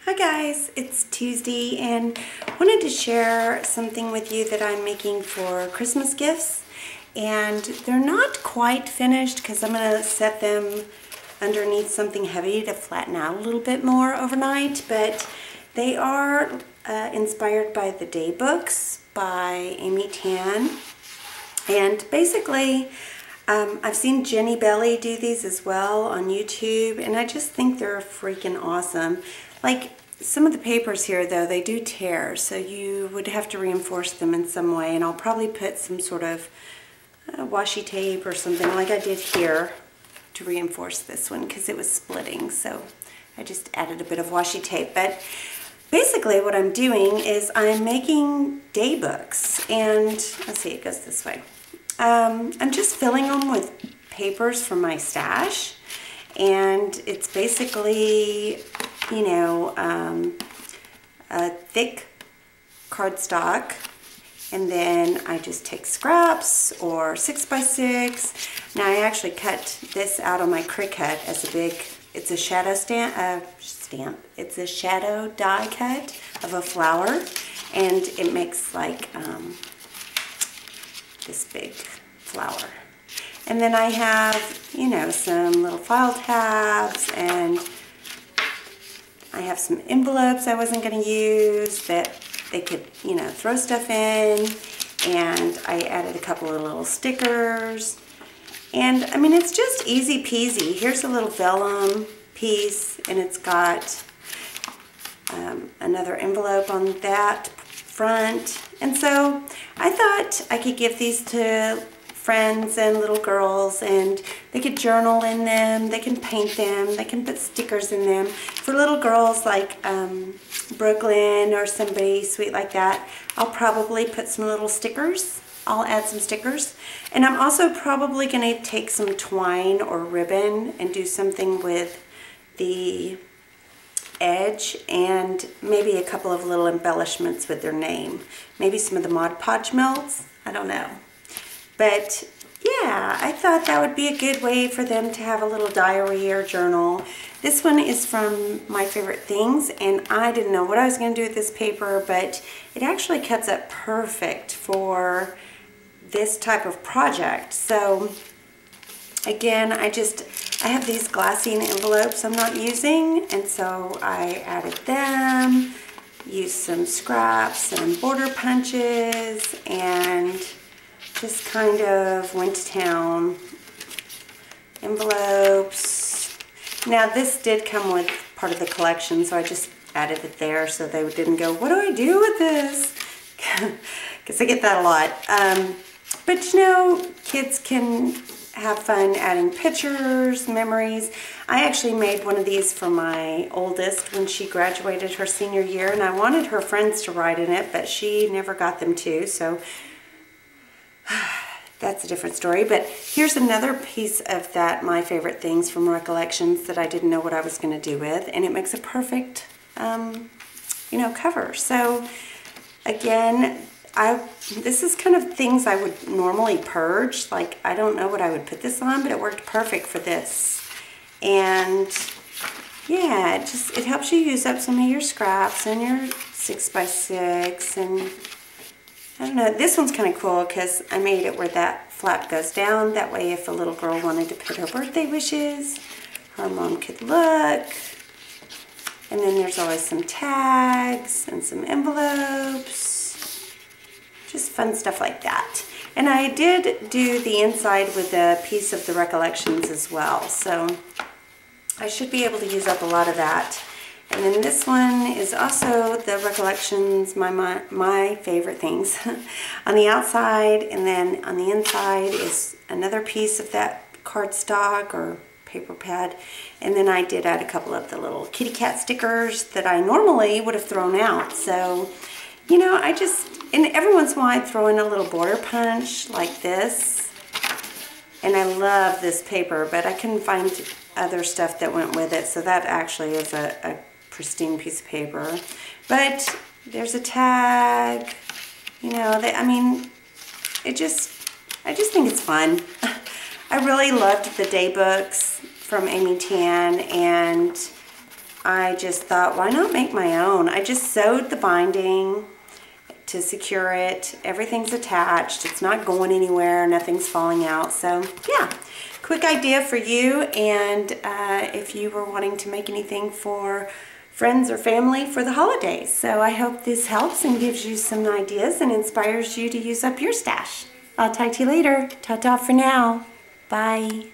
Hi guys, it's Tuesday and wanted to share something with you that I'm making for Christmas gifts, and they're not quite finished because I'm going to set them underneath something heavy to flatten out a little bit more overnight, but they are inspired by the Day Books by Amy Tan. And basically I've seen Jenny Belly do these as well on YouTube, and I just think they're freaking awesome. Like, some of the papers here, though, they do tear, so you would have to reinforce them in some way, and I'll probably put some sort of washi tape or something like I did here to reinforce this one because it was splitting, so I just added a bit of washi tape. But basically what I'm doing is I'm making day books, and let's see, it goes this way. I'm just filling them with papers from my stash, and it's basically, you know, a thick cardstock, and then I just take scraps or 6x6. Now I actually cut this out on my Cricut as a big, it's a shadow it's a shadow die cut of a flower, and it makes like this big flower. And then I have, you know, some little file tabs, and I have some envelopes I wasn't going to use that they could, you know, throw stuff in, and I added a couple of little stickers. And I mean, it's just easy peasy. Here's a little vellum piece, and it's got another envelope on that front. And so I thought I could give these to friends and little girls, and they could journal in them, they can paint them, they can put stickers in them. For little girls like Brooklyn or somebody sweet like that, I'll probably put some little stickers. I'll add some stickers. And I'm also probably going to take some twine or ribbon and do something with the edge, and maybe a couple of little embellishments with their name. Maybe some of the Mod Podge melts, I don't know. But yeah, I thought that would be a good way for them to have a little diary or journal. This one is from My Favorite Things, and I didn't know what I was going to do with this paper, but it actually cuts up perfect for this type of project. So again, I have these glassine envelopes I'm not using, and so I added them, used some scraps and border punches, and just kind of went to town. Envelopes. Now this did come with part of the collection, so I just added it there so they didn't go, what do I do with this? Because I get that a lot. But you know, kids can have fun adding pictures, memories. I actually made one of these for my oldest when she graduated her senior year, and I wanted her friends to write in it, but she never got them to, so that's a different story. But here's another piece of that My Favorite Things from Recollections that I didn't know what I was going to do with, and it makes a perfect, you know, cover. So again, this is kind of things I would normally purge. Like, I don't know what I would put this on, but it worked perfect for this. And yeah, it helps you use up some of your scraps and your 6x6, and I don't know, this one's kind of cool because I made it where that flap goes down. That way if a little girl wanted to put her birthday wishes, her mom could look. And then there's always some tags and some envelopes. Just fun stuff like that. And I did do the inside with a piece of the Recollections as well, so I should be able to use up a lot of that. And then this one is also the Recollections, my Favorite Things on the outside, and then on the inside is another piece of that cardstock or paper pad. And then I did add a couple of the little kitty cat stickers that I normally would have thrown out. So, you know, and every once in a while I throw in a little border punch like this. And I love this paper, but I couldn't find other stuff that went with it. So that actually is a pristine piece of paper. But there's a tag, you know, I mean, I just think it's fun. I really loved the day books from Amy Tan, and I just thought, why not make my own? I just sewed the binding to secure it. Everything's attached. It's not going anywhere. Nothing's falling out. So yeah, quick idea for you. And if you were wanting to make anything for friends or family for the holidays. So I hope this helps and gives you some ideas and inspires you to use up your stash. I'll talk to you later. Ta-ta for now. Bye.